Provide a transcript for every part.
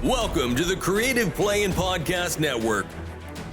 Welcome to the Creative Play and Podcast Network.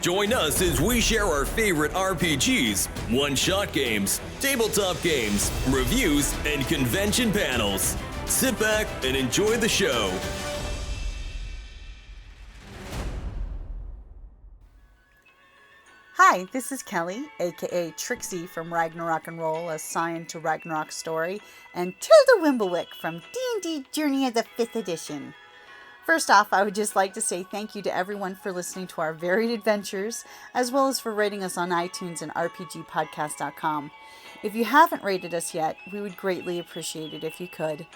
Join us as we share our favorite RPGs, one-shot games, tabletop games, reviews, and convention panels. Sit back and enjoy the show. Hi, this is Kelly, aka Trixie from Ragnarok and Roll, assigned to Ragnarok Story, and Tilda Wimblewick from D&D Journey of the 5th Edition. First off, I would just like to say thank you to everyone for listening to our varied adventures, as well as for rating us on iTunes and RPGpodcast.com. If you haven't rated us yet, we would greatly appreciate it if you could.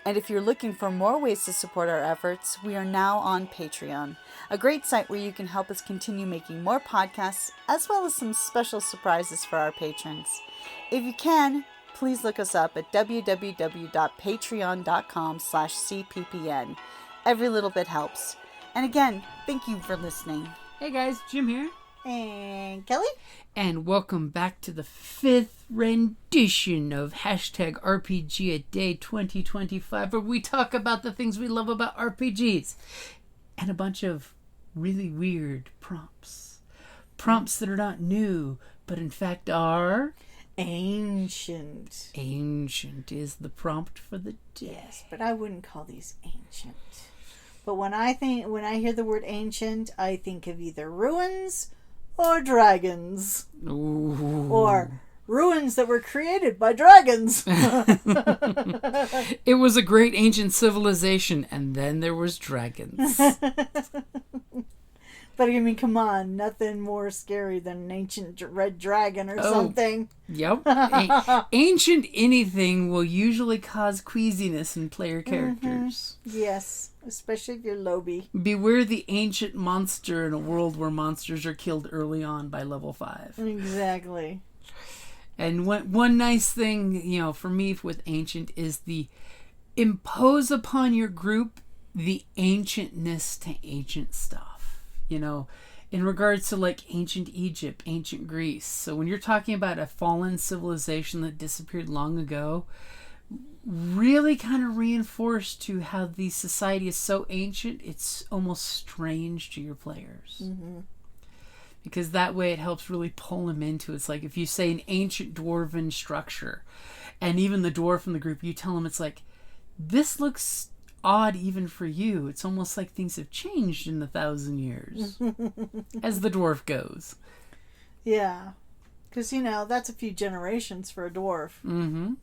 And if you're looking for more ways to support our efforts, we are now on Patreon, a great site where you can help us continue making more podcasts, as well as some special surprises for our patrons. If you can, please look us up at www.patreon.com/cppn. Every little bit helps. And again, thank you for listening. Hey guys, Jim here. And Kelly? And welcome back to the 5th rendition of #RPGaDAY2025, where we talk about the things we love about RPGs. And a bunch of really weird prompts. Prompts that are not new, but in fact are... Ancient. Ancient is the prompt for the day. Yes, but I wouldn't call these ancient. But when I hear the word ancient, I think of either ruins or dragons. Ooh. Or ruins that were created by dragons. It was a great ancient civilization, and then there was dragons. But I mean, come on, nothing more scary than an ancient red dragon or something. Yep. Ancient anything will usually cause queasiness in player characters. Mm-hmm. Yes, especially if you're Lobie. Beware the ancient monster in a world where monsters are killed early on by level 5. Exactly. And one nice thing, for me with ancient is the impose upon your group the ancientness to ancient stuff. In regards to like ancient Egypt, ancient Greece. So when you're talking about a fallen civilization that disappeared long ago, really kind of reinforced to how the society is so ancient, it's almost strange to your players. Mm-hmm. Because that way it helps really pull them into it. It's like if you say an ancient dwarven structure, and even the dwarf in the group, you tell them it's like, this looks odd even for you. It's almost like things have changed in 1,000 years as the dwarf goes. Yeah, because that's a few generations for a dwarf. Mm-hmm.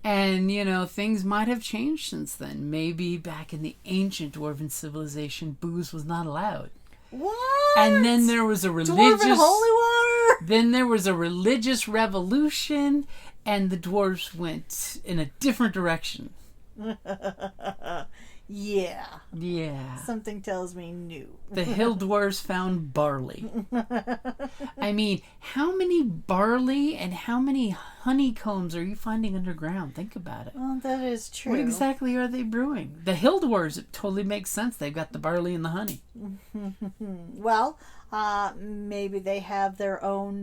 And things might have changed since then. Maybe back in the ancient dwarven civilization, booze was not allowed. What? And then there was a religious dwarven holy water. Then there was a religious revolution, and the dwarves went in a different direction. Yeah. Something tells me no. The hill dwarves found barley. I mean, how many barley and how many honeycombs are you finding underground? Think about it. Well, that is true. What exactly are they brewing? The hill dwarves, it totally makes sense. They've got the barley and the honey. Well, maybe they have their own,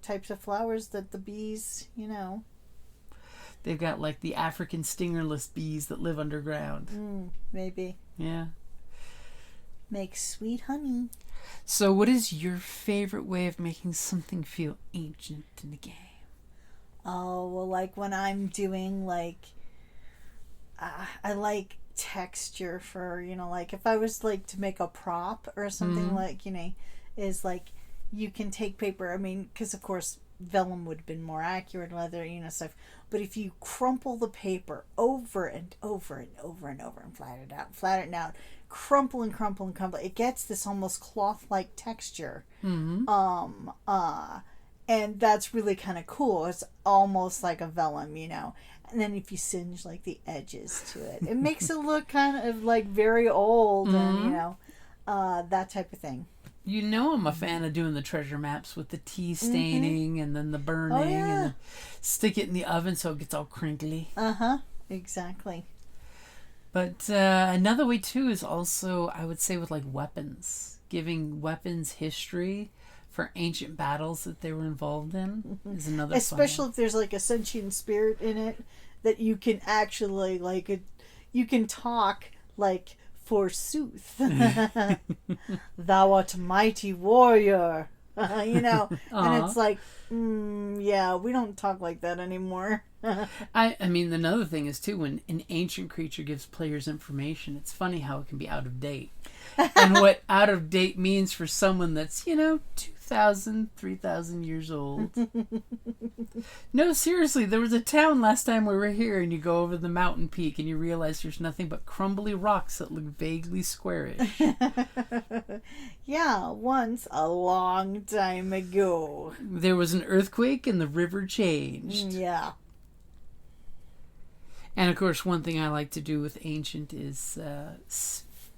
types of flowers that the bees, They've got like the African stingerless bees that live underground. Maybe. Yeah. Make sweet honey. So what is your favorite way of making something feel ancient in the game? Oh, well, like when I'm doing I like texture for, like if I was like to make a prop or something is like you can take paper. I mean, because of course vellum would have been more accurate, leather, stuff. But if you crumple the paper over and over and over and over and flatten it out, crumple and crumple and crumple, it gets this almost cloth-like texture. Mm-hmm. And that's really kind of cool. It's almost like a vellum, And then if you singe like the edges to it, it makes it look kind of like very old, and that type of thing. I'm a fan of doing the treasure maps with the tea staining and then the burning and stick it in the oven so it gets all crinkly. Exactly. But another way too is also, I would say, with like weapons, giving weapons history for ancient battles that they were involved in is another. Especially if there's like a sentient spirit in it that you can actually you can talk like, forsooth, thou art a mighty warrior, and it's like, yeah, we don't talk like that anymore. I mean, another thing is, too, when an ancient creature gives players information, it's funny how it can be out of date. And what out of date means for someone that's, 2,000, 3,000 years old. No, seriously, there was a town last time we were here, and you go over the mountain peak, and you realize there's nothing but crumbly rocks that look vaguely squarish. Yeah, once, a long time ago. There was an earthquake, and the river changed. Yeah. And, of course, one thing I like to do with Ancient is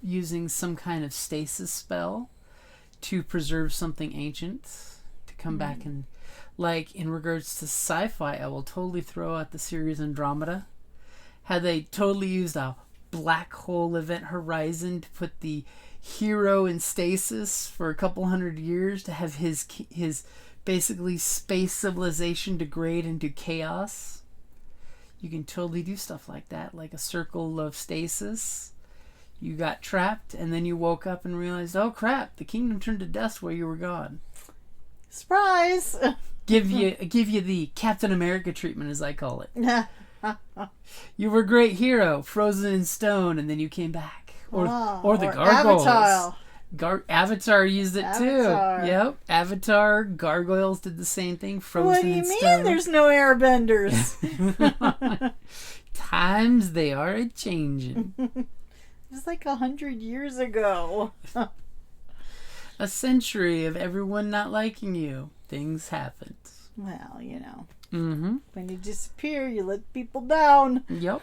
using some kind of stasis spell to preserve something ancient, to come back and, like, in regards to sci-fi, I will totally throw out the series Andromeda. How they totally used a black hole event horizon to put the hero in stasis for a couple hundred years to have his basically space civilization degrade into chaos. You can totally do stuff like that, like a circle of stasis. You got trapped, and then you woke up and realized, oh crap, the kingdom turned to dust while you were gone. Surprise! Give you the Captain America treatment, as I call it. You were a great hero, frozen in stone, and then you came back. Or the gargoyles. Avatar. Avatar used it Avatar. too. Yep. Avatar, gargoyles did the same thing, frozen in stone. What do you mean there's no airbenders? Times they are a-changing. It was like 100 years ago. A century of everyone not liking you. Things happened. Well, Mm-hmm. when you disappear, you let people down. Yep.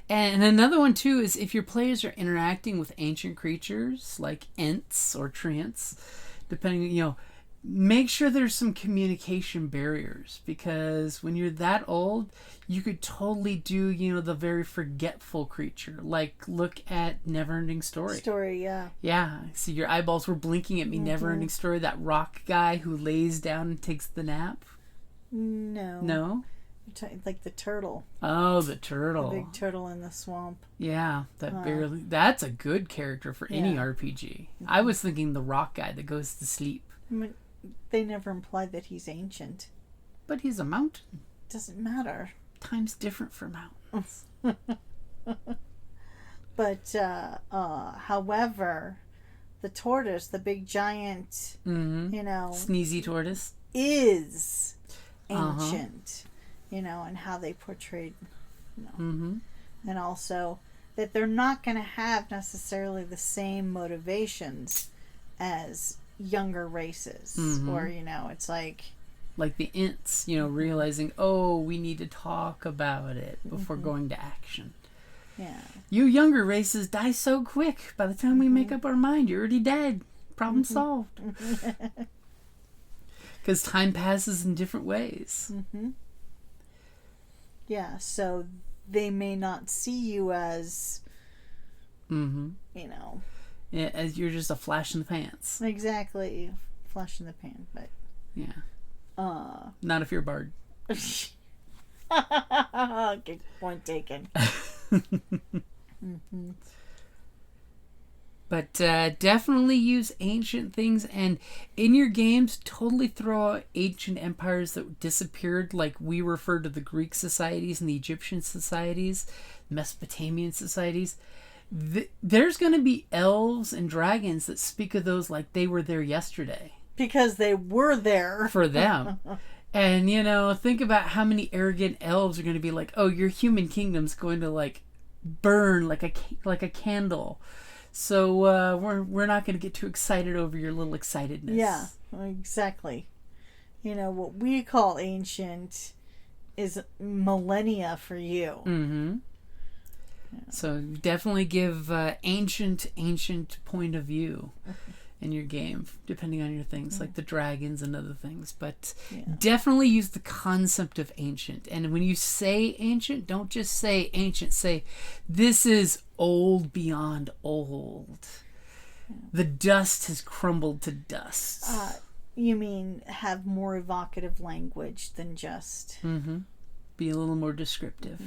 And another one, too, is if your players are interacting with ancient creatures, like Ents or Treants, depending, make sure there's some communication barriers. Because when you're that old, you could totally do, the very forgetful creature. Like, look at Neverending Story. Story, yeah. Yeah. See, your eyeballs were blinking at me. Mm-hmm. Neverending Story, that rock guy who lays down and takes the nap. No. No? Like the turtle. Oh, the turtle. The big turtle in the swamp. Yeah, that's a good character for any RPG. Mm-hmm. I was thinking the rock guy that goes to sleep. They never implied that he's ancient. But he's a mountain. Doesn't matter. Time's different for mountains. But, however, the tortoise, the big giant, Sneezy tortoise. is ancient. And how they portrayed, and also that they're not going to have necessarily the same motivations as younger races, or it's like the Ents, realizing, oh, we need to talk about it before going to action. Yeah. You younger races die so quick. By the time we make up our mind, you're already dead. Problem solved. Because time passes in different ways. Yeah, so they may not see you as, Yeah, as you're just a flash in the pants. Exactly. Flash in the pan, but... Yeah. Not if you're a bard. Good point taken. But definitely use ancient things, and in your games, totally throw out ancient empires that disappeared, like we refer to the Greek societies and the Egyptian societies, Mesopotamian societies. There's going to be elves and dragons that speak of those like they were there yesterday. Because they were there. For them. And, think about how many arrogant elves are going to be like, oh, your human kingdom's going to, like, burn like a candle. So we're not going to get too excited over your little excitedness. Yeah, exactly. What we call ancient is millennia for you. Mm-hmm. Yeah. So definitely give ancient point of view in your game, depending on your things, like the dragons and other things. But definitely use the concept of ancient. And when you say ancient, don't just say ancient. Say, this is old beyond old. The dust has crumbled to dust. You mean have more evocative language than just... Be a little more descriptive.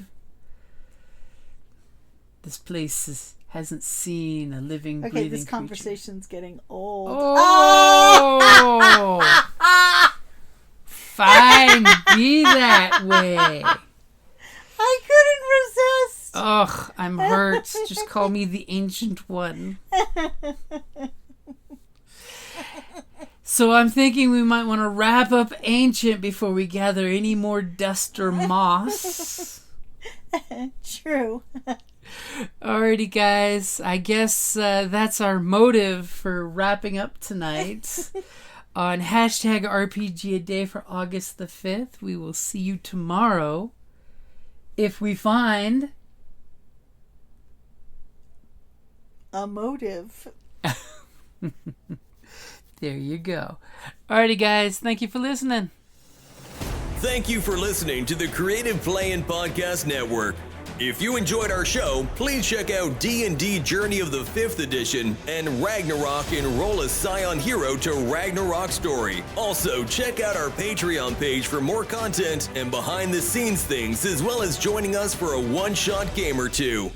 This place hasn't seen a living, Okay, breathing this creature. conversation's getting old. Oh! Fine, be that way. I couldn't resist. Ugh, I'm hurt. Just call me the Ancient One. So I'm thinking we might want to wrap up Ancient before we gather any more dust or moss. True. Alrighty, guys. I guess that's our motive for wrapping up tonight. On hashtag RPGaDAY for August the 5th. We will see you tomorrow if we find A motive. There you go. Alrighty, guys. Thank you for listening. Thank you for listening to the Creative Playing Podcast Network. If you enjoyed our show, please check out D&D Journey of the 5th Edition and Ragnarok Enroll a Scion Hero to Ragnarok Story. Also, check out our Patreon page for more content and behind-the-scenes things, as well as joining us for a one-shot game or two.